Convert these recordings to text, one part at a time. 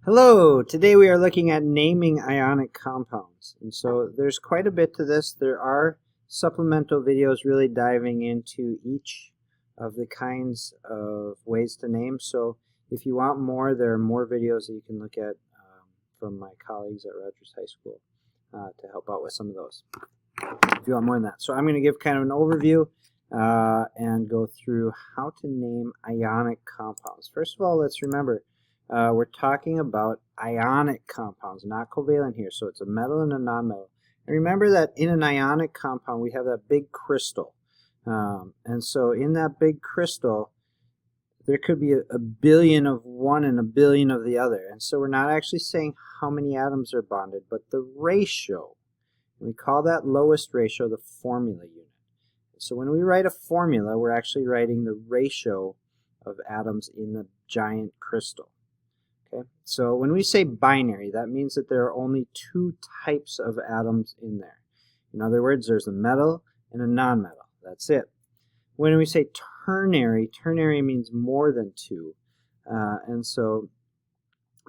Hello, today we are looking at naming ionic compounds. And so there's quite a bit to this. There are supplemental videos really diving into each of the kinds of ways to name. So if you want more, there are more videos that you can look at from my colleagues at Rogers High School to help out with some of those if you want more than that. So I'm going to give kind of an overview and go through how to name ionic compounds. First of all, let's remember we're talking about ionic compounds, not covalent here. So it's a metal and a nonmetal. And remember that in an ionic compound, we have that big crystal. And so in that big crystal, there could be a billion of one and a billion of the other. And so we're not actually saying how many atoms are bonded, but the ratio. And we call that lowest ratio the formula unit. So when we write a formula, we're actually writing the ratio of atoms in the giant crystal. Okay, so when we say binary, that means that there are only two types of atoms in there. In other words, there's a metal and a nonmetal. That's it. When we say ternary, ternary means more than two. And so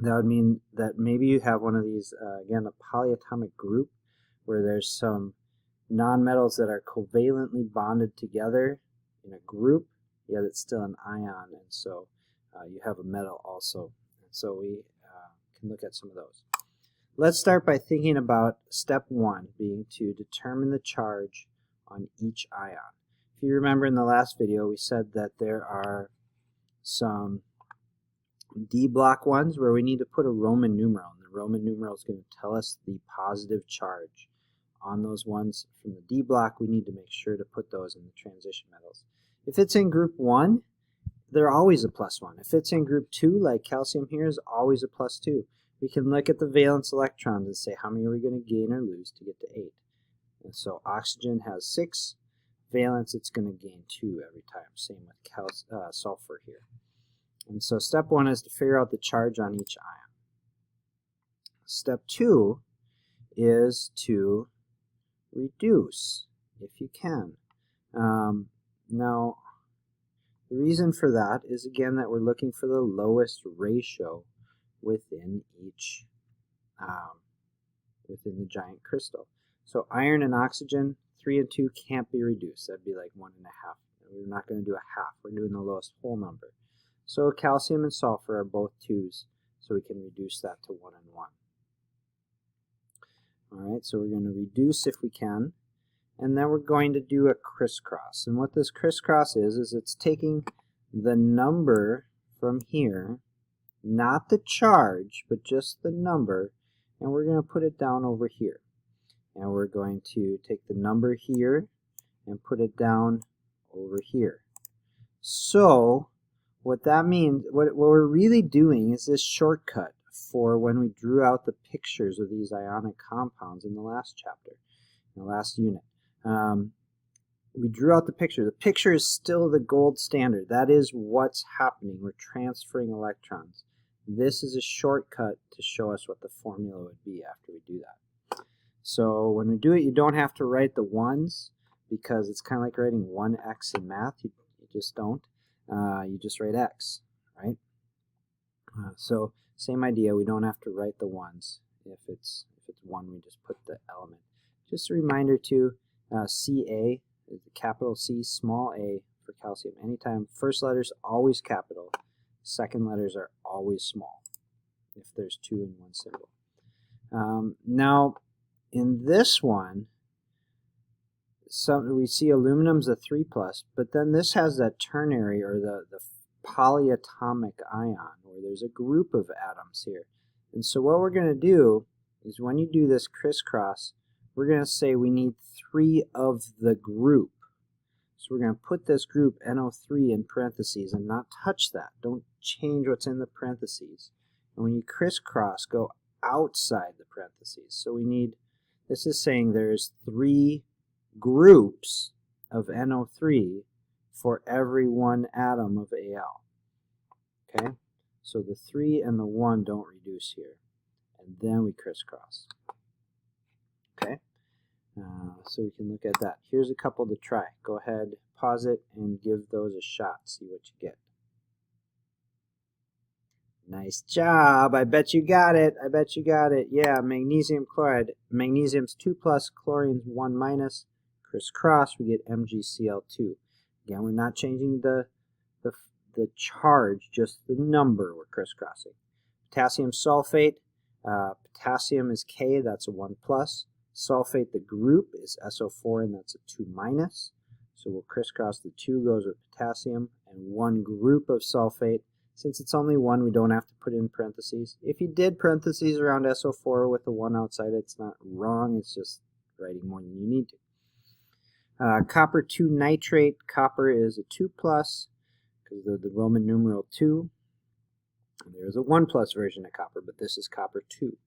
that would mean that maybe you have one of these, again, a polyatomic group where there's some nonmetals that are covalently bonded together in a group, yet it's still an ion, and so you have a metal also. So we can look at some of those. Let's start by thinking about step one, being to determine the charge on each ion. If you remember in the last video, we said that there are some D block ones where we need to put a Roman numeral, and the Roman numeral is going to tell us the positive charge. On those ones from the D block, we need to make sure to put those in the transition metals. If it's in group 1, they're always a +1. If it's in group 2, like calcium here, is always a +2. We can look at the valence electrons and say how many are we going to gain or lose to get to 8. And so oxygen has 6 valence, it's going to gain 2 every time. Same with sulfur here. And so step 1 is to figure out the charge on each ion. Step 2 is to reduce, if you can. Now, the reason for that is, again, that we're looking for the lowest ratio within each, within the giant crystal. So iron and oxygen, 3 and 2 can't be reduced. That'd be like 1 1/2. We're not going to do a half. We're doing the lowest whole number. So calcium and sulfur are both 2s, so we can reduce that to 1 and 1. Alright, so we're going to reduce if we can. And then we're going to do a crisscross. And what this crisscross is it's taking the number from here, not the charge, but just the number, and we're going to put it down over here. And we're going to take the number here and put it down over here. So what that means, what we're really doing is this shortcut for when we drew out the pictures of these ionic compounds in the last chapter, in the last unit. We drew out the picture. The picture is still the gold standard. That is what's happening. We're transferring electrons. This is a shortcut to show us what the formula would be after we do that. So when we do it, you don't have to write the ones because it's kind of like writing 1x in math. You just don't. You just write x, right? So same idea. We don't have to write the ones. If it's 1, we just put the element. Just a reminder too. Ca is the capital C, small a for calcium. Anytime first letters always capital, second letters are always small if there's 2 in one symbol. Now in this one, we see aluminum's a 3+, but then this has that ternary or the polyatomic ion where there's a group of atoms here. And so what we're going to do is when you do this crisscross, we're going to say we need 3 of the group. So we're going to put this group NO3 in parentheses and not touch that. Don't change what's in the parentheses. And when you crisscross, go outside the parentheses. So we need, this is saying there's 3 groups of NO3 for every 1 atom of Al. Okay? So the 3 and the 1 don't reduce here. And then we crisscross. Okay, so we can look at that. Here's a couple to try. Go ahead, pause it, and give those a shot. See what you get. Nice job. I bet you got it. I bet you got it. Yeah, magnesium chloride. Magnesium's 2 plus, chlorine's 1 minus. Crisscross, we get MgCl2. Again, we're not changing the charge, just the number we're crisscrossing. Potassium sulfate. Potassium is K, that's a 1 plus. Sulfate, the group, is SO4, and that's a 2 minus. So we'll crisscross the 2 goes with potassium, and one group of sulfate. Since it's only one, we don't have to put in parentheses. If you did parentheses around SO4 with a 1 outside, it's not wrong. It's just writing more than you need to. Copper 2 nitrate. Copper is a 2 plus because of the Roman numeral 2. There's a 1 plus version of copper, but this is copper 2.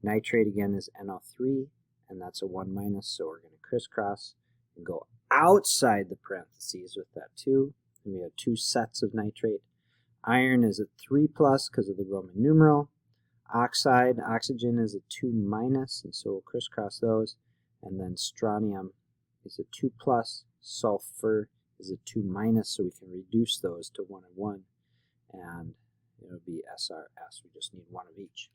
Nitrate again is NO3, and that's a 1 minus, so we're going to crisscross and go outside the parentheses with that 2. And we have 2 sets of nitrate. Iron is a 3 plus because of the Roman numeral. Oxygen is a 2 minus, and so we'll crisscross those. And then strontium is a 2 plus. Sulfur is a 2 minus, so we can reduce those to 1 and 1. And it'll be SRS. We just need 1 of each.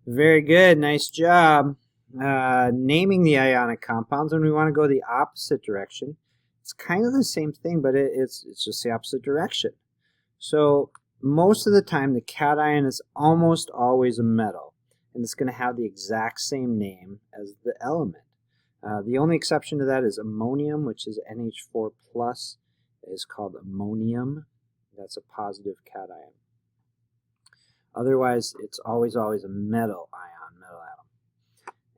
Very good. Nice job. Naming the ionic compounds, and we want to go the opposite direction. It's kind of the same thing, but it's just the opposite direction. So most of the time the cation is almost always a metal, and it's going to have the exact same name as the element. The only exception to that is ammonium, which is NH4 plus, is called ammonium. That's a positive cation. Otherwise, it's always a metal ion, metal atom.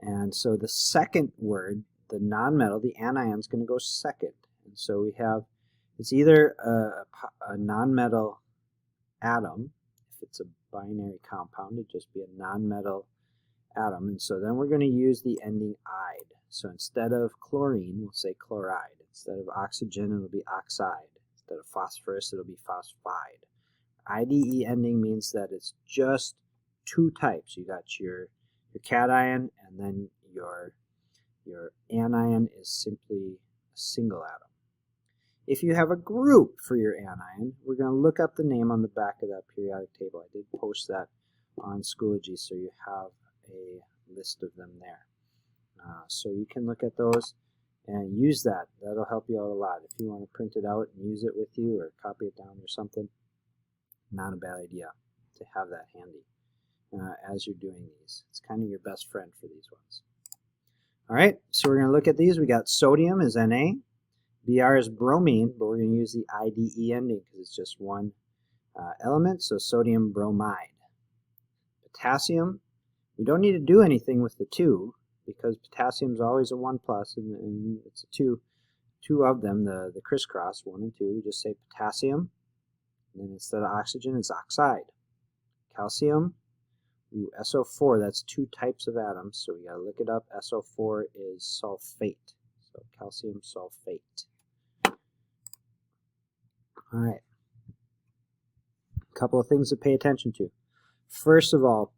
And so the second word, the nonmetal, the anion, is going to go second. And so we have, it's either a nonmetal atom. If it's a binary compound, it'd just be a nonmetal atom. And so then we're going to use the ending "ide." So instead of chlorine, we'll say chloride. Instead of oxygen, it'll be oxide. Instead of phosphorus, it'll be phosphide. IDE ending means that it's just 2 types. You got your cation, and then your anion is simply a single atom. If you have a group for your anion, we're going to look up the name on the back of that periodic table. I did post that on Schoology, so you have a list of them there. So you can look at those and use that. That'll help you out a lot. If you want to print it out and use it with you or copy it down or something, not a bad idea to have that handy as you're doing these. It's kind of your best friend for these ones. All right, so we're going to look at these. We got sodium is Na. Br is bromine, but we're going to use the IDE ending because it's just one element, so sodium bromide. Potassium, we don't need to do anything with the 2 because potassium is always a 1 plus, and it's a 2 of them, the crisscross, 1 and 2. We just say potassium, and then instead of oxygen, it's oxide. Calcium, SO4, that's 2 types of atoms, so we got to look it up. SO4 is sulfate, so calcium sulfate. All right, a couple of things to pay attention to. First of all,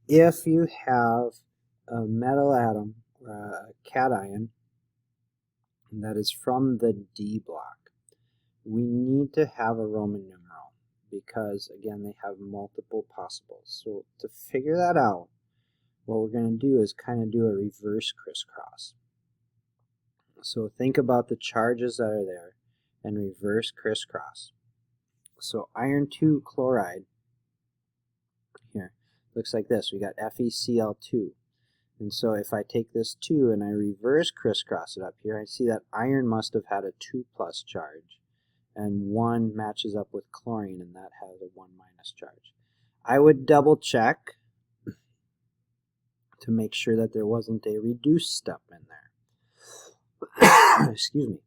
if you have a metal atom, or a cation, that is from the D block, we need to have a Roman numeral because, again, they have multiple possibles. So to figure that out, what we're going to do is kind of do a reverse crisscross. So think about the charges that are there and reverse crisscross. So iron 2 chloride here looks like this. We got FeCl2. And so if I take this 2 and I reverse crisscross it up here, I see that iron must have had a 2 plus charge, and 1 matches up with chlorine, and that has a 1 minus charge. I would double check to make sure that there wasn't a reduced step in there. Excuse me.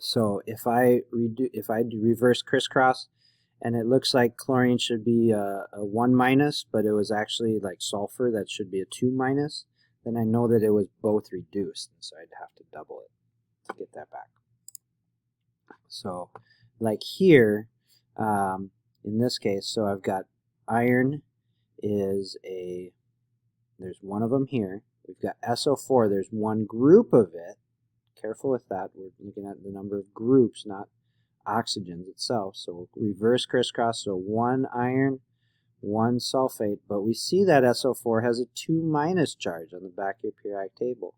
So if I do reverse crisscross, and it looks like chlorine should be a 1 minus, but it was actually like sulfur that should be a 2 minus, then I know that it was both reduced, and so I'd have to double it to get that back. So like here, in this case, so I've got iron is there's 1 of them here. We've got SO4, there's 1 group of it. Careful with that. We're looking at the number of groups, not oxygens itself. So we'll reverse crisscross, so 1 iron, 1 sulfate, but we see that SO4 has a 2 minus charge on the back of your periodic table,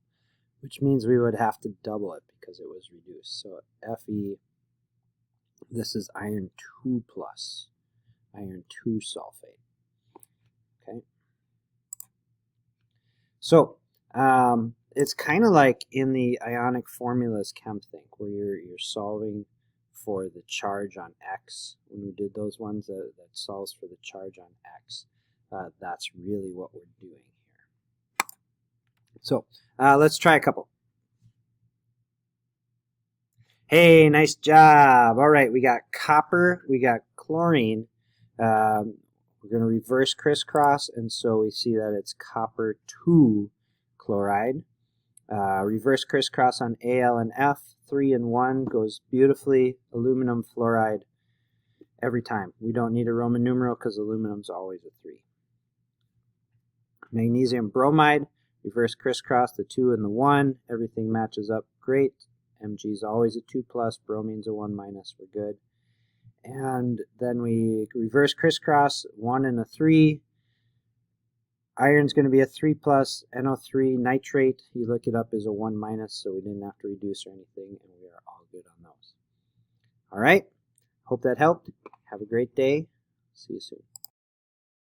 which means we would have to double it because it was reduced. So Fe, this is iron 2 plus, iron 2 sulfate. Okay. So it's kind of like in the ionic formulas ChemThink, where you're solving for the charge on X. When we did those ones that solves for the charge on X, that's really what we're doing here. So let's try a couple. Hey, nice job. All right, we got copper, we got chlorine. We're going to reverse crisscross, and so we see that it's copper 2 chloride. Reverse crisscross on Al and F, 3 and 1 goes beautifully. Aluminum fluoride every time. We don't need a Roman numeral because aluminum's always a 3. Magnesium bromide, reverse crisscross, the 2 and the 1. Everything matches up great. Mg is always a 2 plus, bromine's a 1 minus, we're good. And then we reverse crisscross, 1 and a 3. Iron's going to be a 3 plus, NO3 nitrate, you look it up, is a 1 minus, so we didn't have to reduce or anything, and we are all good on those. All right, hope that helped. Have a great day. See you soon.